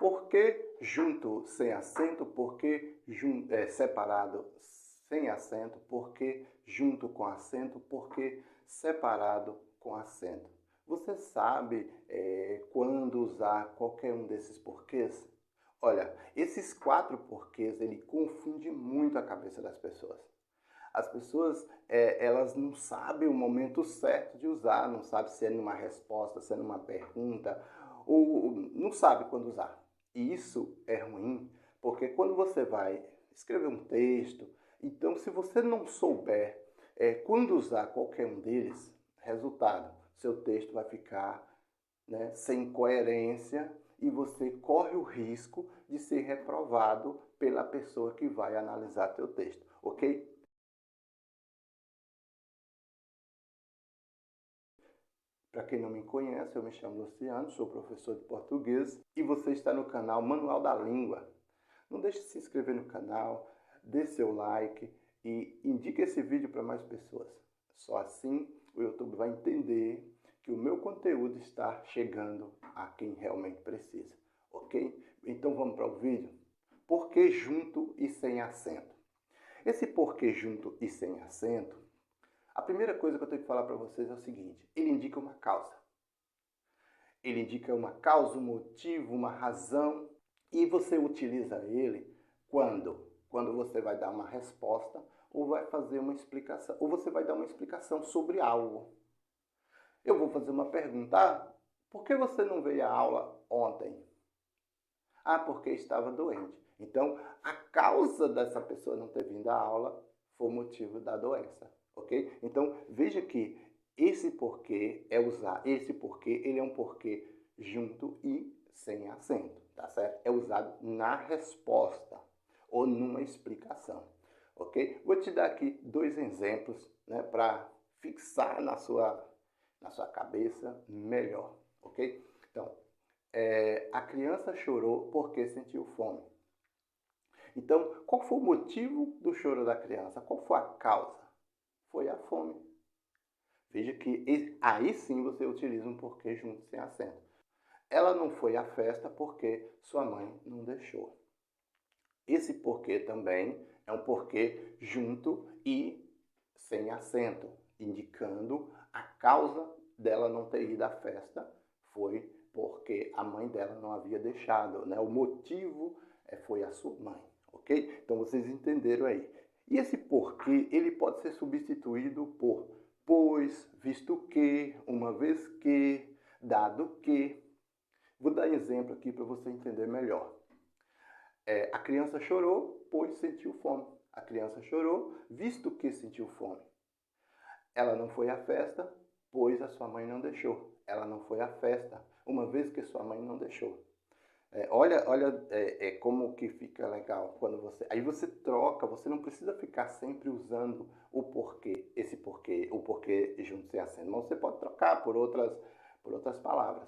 Por que junto sem acento? Por que separado sem acento? Por que junto com acento? Por que separado com acento? Você sabe quando usar qualquer um desses porquês? Olha, esses 4 porquês, ele confunde muito a cabeça das pessoas. As pessoas, elas não sabem o momento certo de usar, não sabem se é numa resposta, se é numa pergunta, ou não sabe quando usar. E isso é ruim, porque quando você vai escrever um texto, então se você não souber quando usar qualquer um deles, resultado, seu texto vai ficar, né, sem coerência e você corre o risco de ser reprovado pela pessoa que vai analisar teu texto, ok? Para quem não me conhece, eu me chamo Luciano, sou professor de português e você está no canal Manual da Língua. Não deixe de se inscrever no canal, dê seu like e indique esse vídeo para mais pessoas. Só assim o YouTube vai entender que o meu conteúdo está chegando a quem realmente precisa, ok? Então vamos para o vídeo? Por que junto e sem acento? Esse porquê junto e sem acento, a primeira coisa que eu tenho que falar para vocês é o seguinte: ele indica uma causa. Ele indica uma causa, um motivo, uma razão, e você utiliza ele quando? Quando você vai dar uma resposta ou vai fazer uma explicação, ou você vai dar uma explicação sobre algo. Eu vou fazer uma pergunta: por que você não veio à aula ontem? Porque estava doente. Então, a causa dessa pessoa não ter vindo à aula foi o motivo da doença, ok? Então, veja que esse porquê esse porquê, ele é um porquê junto e sem acento, tá certo? É usado na resposta ou numa explicação, ok? Vou te dar aqui 2 exemplos, né, para fixar na sua cabeça melhor, ok? Então, a criança chorou porque sentiu fome. Então, qual foi o motivo do choro da criança? Qual foi a causa? Foi a fome. Veja que aí sim você utiliza um porquê junto sem acento. Ela não foi à festa porque sua mãe não deixou. Esse porquê também é um porquê junto e sem acento, indicando a causa dela não ter ido à festa foi porque a mãe dela não havia deixado, né? O motivo foi a sua mãe, ok? Então vocês entenderam aí. E esse porquê, ele pode ser substituído por pois, visto que, uma vez que, dado que. Vou dar exemplo aqui para você entender melhor. A criança chorou, pois sentiu fome. A criança chorou, visto que sentiu fome. Ela não foi à festa, pois a sua mãe não deixou. Ela não foi à festa, uma vez que sua mãe não deixou. Olha como que fica legal quando você... Aí você troca, você não precisa ficar sempre usando o porquê, o porquê junto sem acento. Mas você pode trocar por outras palavras.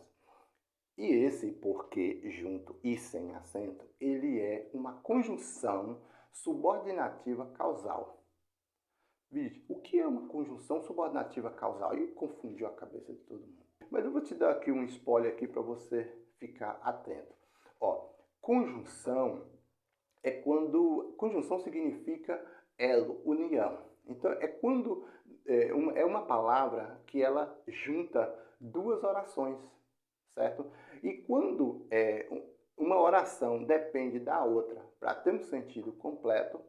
E esse porquê junto e sem acento, ele é uma conjunção subordinativa causal. Veja, o que é uma conjunção subordinativa causal? E confundiu a cabeça de todo mundo. Mas eu vou te dar aqui um spoiler aqui para você ficar atento. Ó, conjunção é quando... Conjunção significa elo, união. Então, é quando... É uma palavra que ela junta 2 orações, certo? E quando uma oração depende da outra para ter um sentido completo,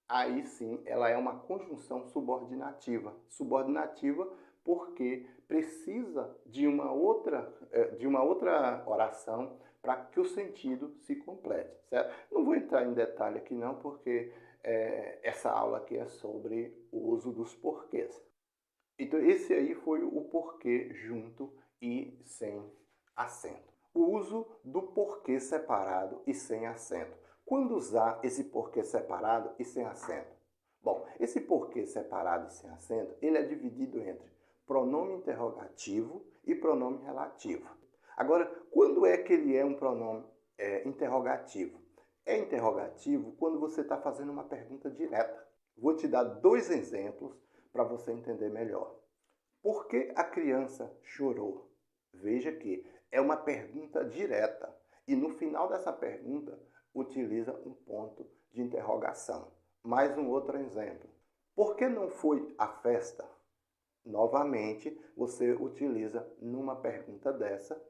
aí sim ela é uma conjunção subordinativa. Subordinativa porque precisa de uma outra oração para que o sentido se complete, certo? Não vou entrar em detalhe aqui não, porque essa aula aqui é sobre o uso dos porquês. Então esse aí foi o porquê junto e sem acento. O uso do porquê separado e sem acento. Quando usar esse porquê separado e sem acento? Bom, esse porquê separado e sem acento, ele é dividido entre pronome interrogativo e pronome relativo. Agora, quando é que ele é um pronome interrogativo? É interrogativo quando você está fazendo uma pergunta direta. Vou te dar 2 exemplos para você entender melhor. Por que a criança chorou? Veja que é uma pergunta direta. E no final dessa pergunta, utiliza um ponto de interrogação. Mais um outro exemplo. Por que não foi à festa? Novamente, você utiliza numa pergunta dessa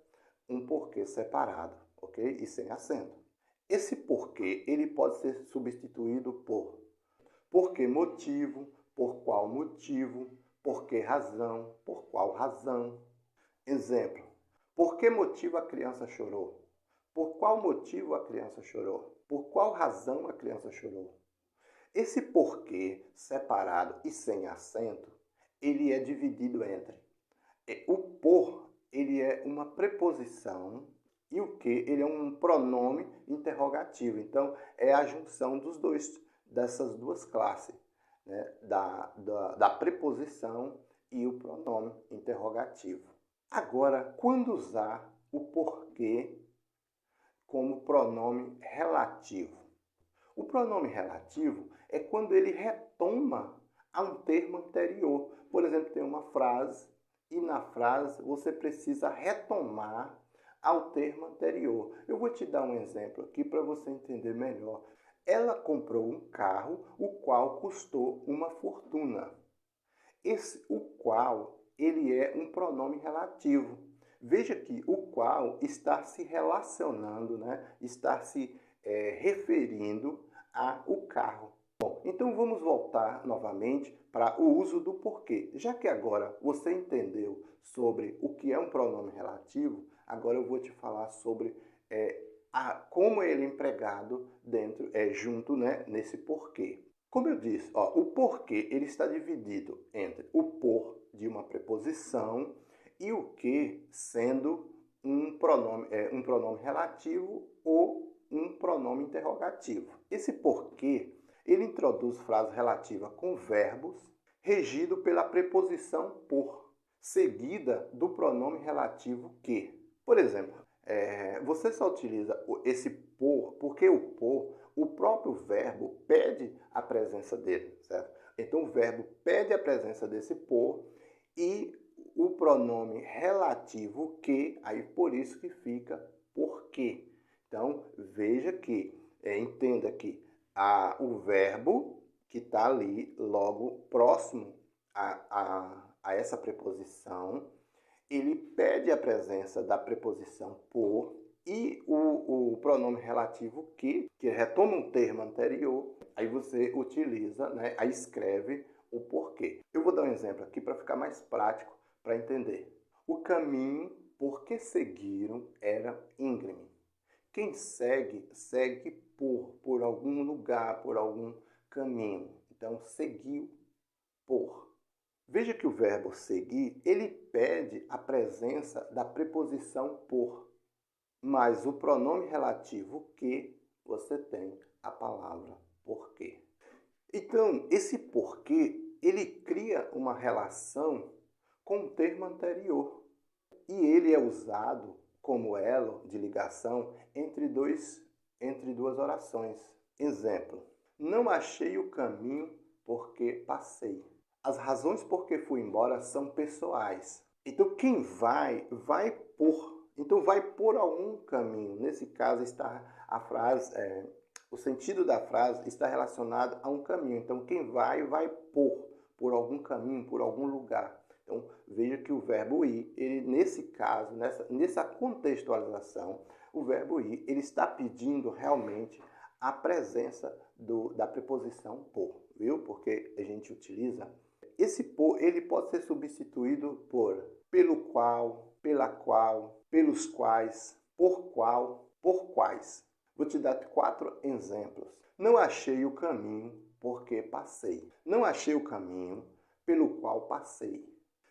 um porquê separado, ok? E sem acento. Esse porquê, ele pode ser substituído por que motivo, por qual motivo, por que razão, por qual razão. Exemplo, por que motivo a criança chorou? Por qual motivo a criança chorou? Por qual razão a criança chorou? Esse porquê separado e sem acento, ele é dividido entre o por, ele é uma preposição e o que, ele é um pronome interrogativo. Então, é a junção dessas duas classes, né? da preposição e o pronome interrogativo. Agora, quando usar o porquê como pronome relativo? O pronome relativo é quando ele retoma a um termo anterior. Por exemplo, tem uma frase e na frase você precisa retomar ao termo anterior. Eu vou te dar um exemplo aqui para você entender melhor. Ela comprou um carro, o qual custou uma fortuna. O qual, ele é um pronome relativo. Veja que o qual está se relacionando, né? Está se referindo ao carro. Bom, então vamos voltar novamente para o uso do porquê. Já que agora você entendeu sobre o que é um pronome relativo, agora eu vou te falar sobre como ele é empregado junto, né, nesse porquê. Como eu disse, o porquê ele está dividido entre o por de uma preposição e o que sendo um pronome relativo ou um pronome interrogativo. Esse porquê, ele introduz frase relativa com verbos regido pela preposição por, seguida do pronome relativo que. Por exemplo, você só utiliza esse por, porque o próprio verbo pede a presença dele, certo? Então, o verbo pede a presença desse por e o pronome relativo que, aí por isso que fica porque. Então, veja que, entenda que o verbo que está ali logo próximo a essa preposição, ele pede a presença da preposição por e o pronome relativo que retoma um termo anterior, aí você utiliza, né, aí escreve o porquê. Eu vou dar um exemplo aqui para ficar mais prático para entender. O caminho por que seguiram era íngreme. Quem segue, segue por algum lugar, por algum caminho. Então, seguiu por. Veja que o verbo seguir, ele pede a presença da preposição por, mas o pronome relativo que, você tem a palavra porquê. Então, esse porquê, ele cria uma relação com o termo anterior. E ele é usado como elo de ligação entre duas orações. Exemplo, não achei o caminho porque passei. As razões por que fui embora são pessoais. Então, quem vai por. Então, vai por algum caminho. Nesse caso, está a frase, o sentido da frase está relacionado a um caminho. Então, quem vai por algum caminho, por algum lugar. Então, veja que o verbo ir, ele, nesse caso, nessa contextualização, o verbo ir, ele está pedindo realmente a presença da preposição por, viu? Porque a gente utiliza. Esse por, ele pode ser substituído por pelo qual, pela qual, pelos quais, por qual, por quais. Vou te dar 4 exemplos. Não achei o caminho porque passei. Não achei o caminho pelo qual passei.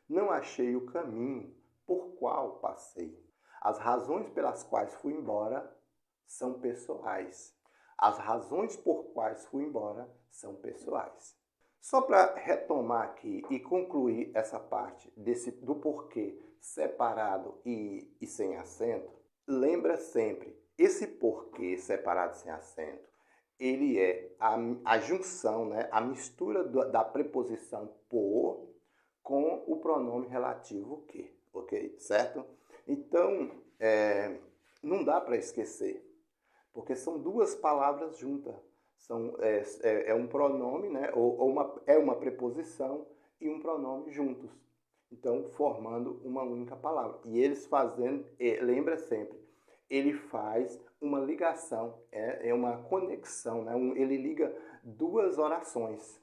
Não achei o caminho por qual passei. As razões pelas quais fui embora são pessoais. As razões por quais fui embora são pessoais. Só para retomar aqui e concluir essa parte do porquê separado e sem acento, lembra sempre, esse porquê separado sem acento, ele é a junção, né, a mistura da preposição por com o pronome relativo que, ok? Certo? Então, Não dá para esquecer, porque são duas palavras juntas. É um pronome, né? É uma preposição e um pronome juntos. Então, formando uma única palavra. E eles fazendo, lembra sempre, ele faz uma ligação, é uma conexão, né? Ele liga duas orações.